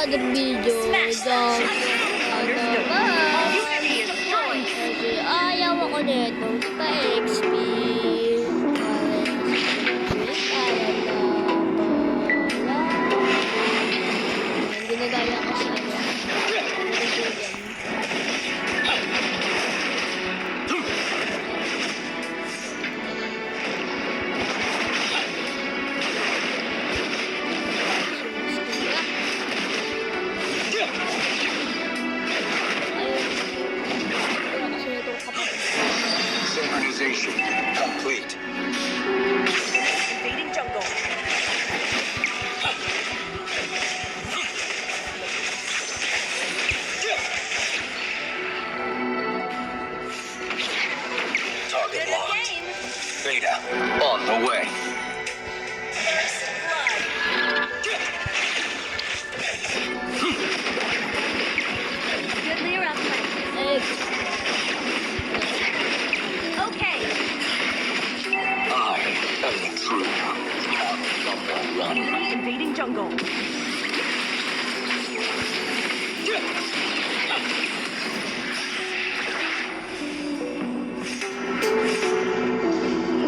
another video. Kasi ayaw ako nito. Pa-XP. Ginagaya ko sa ano. Synchronization complete. Invading jungle. Target locked. Beta on the way. Goodly around Okay. I am the true number one. Enemy invading jungle.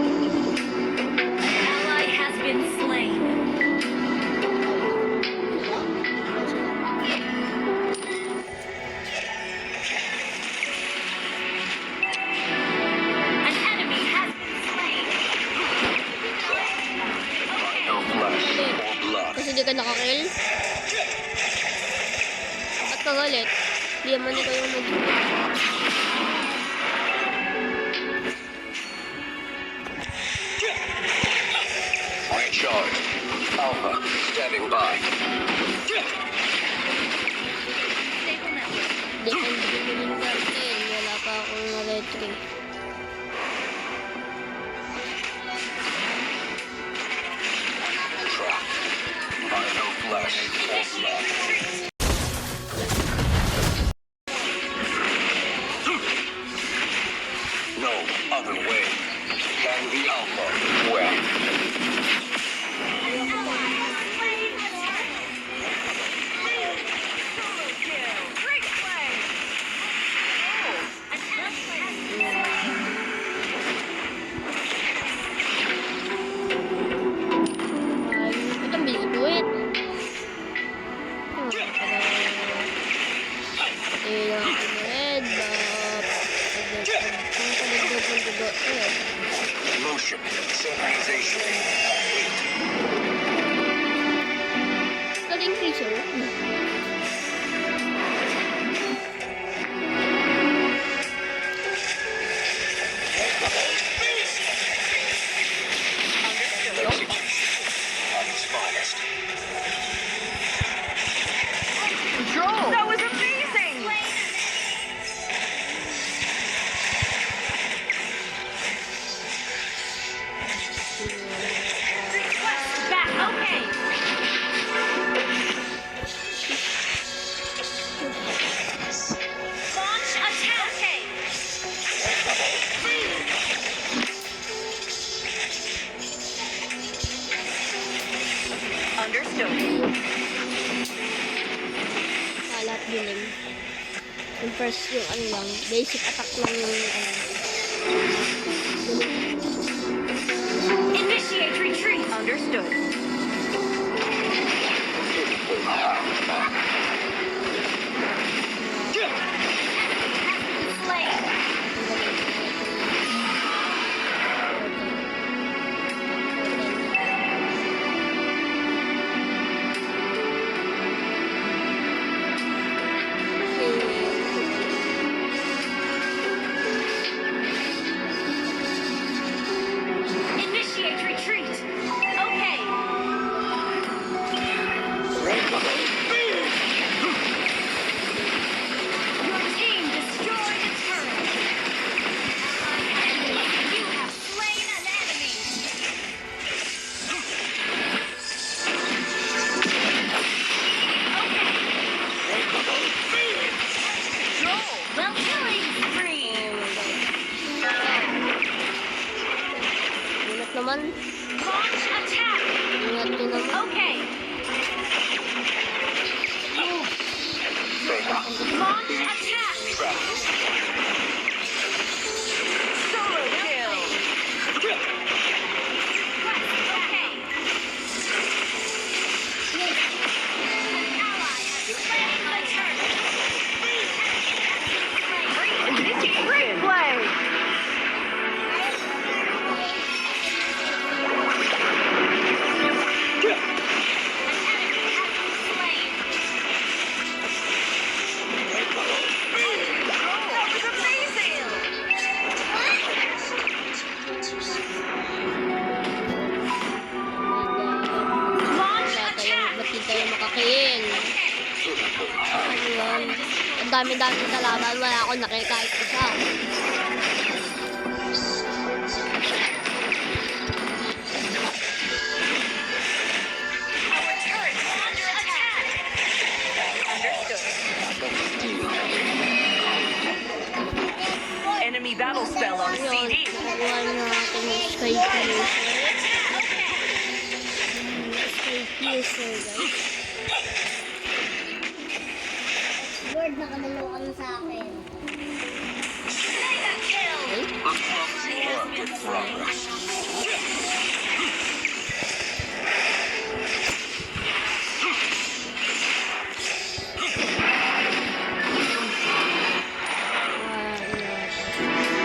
An ally has been slain. An enemy has been slain. No flesh or blood. Kasi di ka nakakill. At kagalit. Di naman ikaw yung Recharge. Alpha standing by. Stable network. Defend mo yung cartel. Wala pa akong retry. Trap. By no flesh or blood. No other way than the Alpha way. Great play. An ally Ito, bilis buwit. Red Motion synchronization complete. Galing freezer. Execution at its finest. That was amazing. Back. Okay. Launch attack. Okay. Understood. Kalat dilim. Yung first yung ano lang, basic attack lang yung ano. Initiate retreat. Understood. Slain. Initiate retreat. Okay. Launch attack. Solo kill. Okay. An ally has slain the turret. Great play. Ba't di tayo makakill? Ano yun? Ang dami-dami kalaban. Wala ako nakil kahit isa. Enemy battle spell on Yun, CD. nakuha natin yung Sky Piercer. Sky Piercer, guys. Lord, nakadalawa ka na sa akin.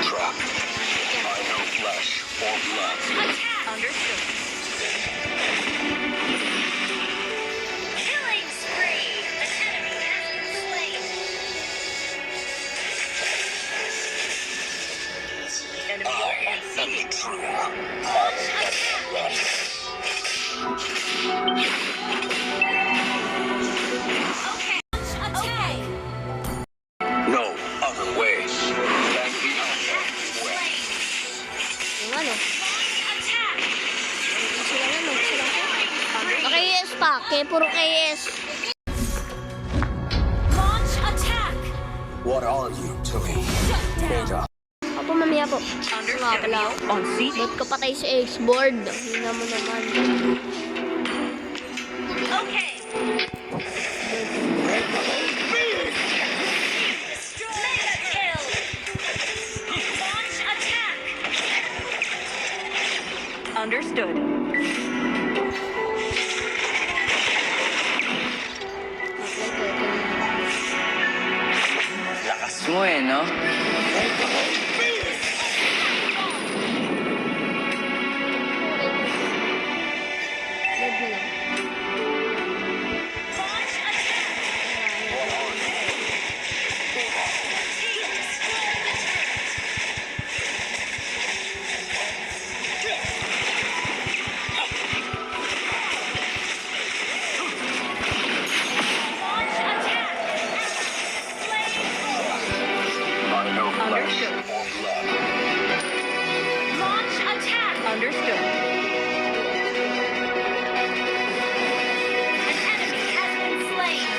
Trapped. By no flesh or blood. Understood. Killing spree! An enemy has been slain. Enemy I on am CD. the true Run. Okay. No other way than the way. Yung ano? Attack! Sila ano? Sila KS pa. Kaya puro KS. Launch attack! What are you to me? Beta. Ako mamaya po. Nga pala. On CD. Ba't ka patay sa X-board? Hindi mo naman. Okay. Mega kill! Launch attack! Understood. Lakas mo eh, no? Load mo lang. Launch attack! Team destroy the turret! Launch attack! Slain! By no flesh Understood. or blood. Launch attack! Understood. An enemy has been slain!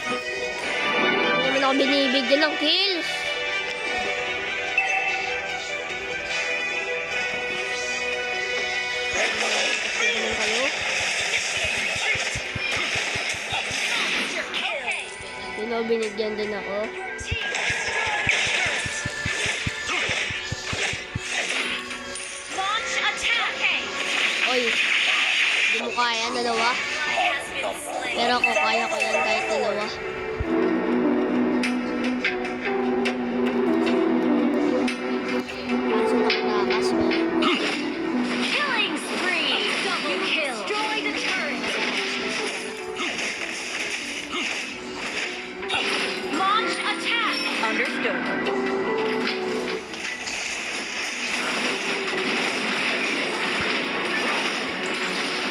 Hindi naman ako binibigyan ng kills. Ganun kayo. Okay. Hindi na ako binigyan din ako. Your team destroyed the turret! Launch attack! Oy, hindi mo kaya dalawa. Ally has been slain! Pero ako kaya ko yan kahit dalawa. Kaso nakatakas mo. Killing spree! Double kill! Destroy the turret! Launch attack! Understood.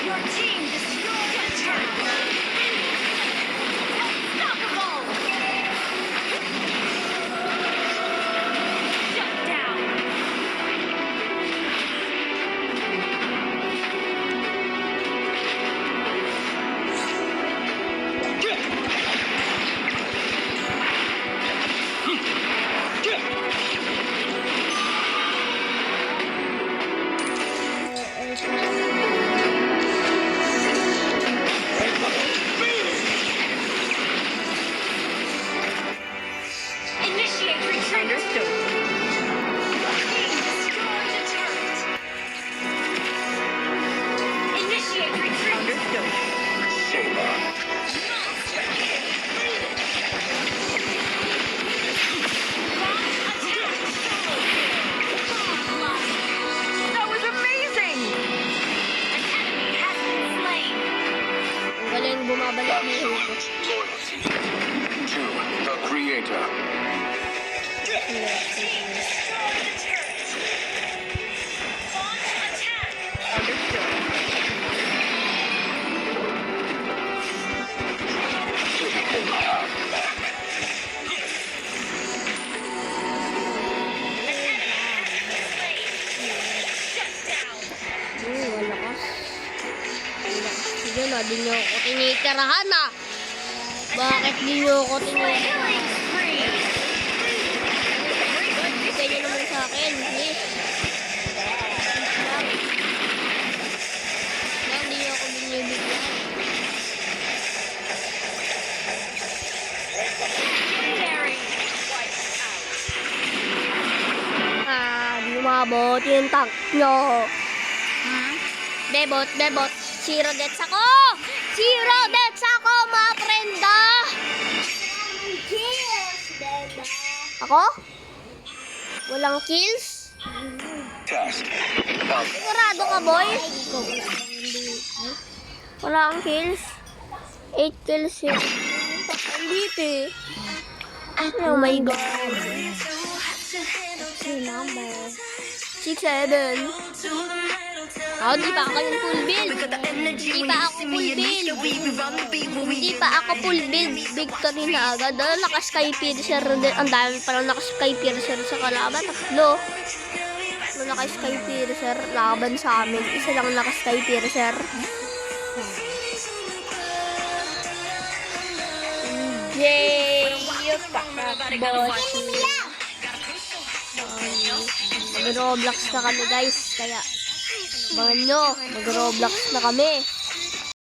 Your team destroyed the turret! Unstoppable! Shut down! Di nyo ako tinitirahan ah. Bakit di nyo ako tinitirahan? Killing spree. Bigay nyo naman sa akin, please. Lang, di nyo ako binibigyan. Legendary. Di umabot yung tank nyo. Bebot, bebot. Zero deaths ako! Zero deaths ako, mga prenda! Ako? Walang kills? Test. Bound. Sigurado ka, boy? Wala kang kills? 8 kills yun. Dito eh. Oh my god. 6, 7. Oh, di pa ako yung full build. Di pa ako full build. Di pa ako full build. Victory na agad. Naka-sky piercer. Ang dami palang naka-sky piercer sa kalaban. 3. Naka-sky piercer. Laban sa amin. Isa lang naka-sky piercer. Yay! Mag-roblox na kami guys. Kaya, abangan nyo. Mag-roblox na kami.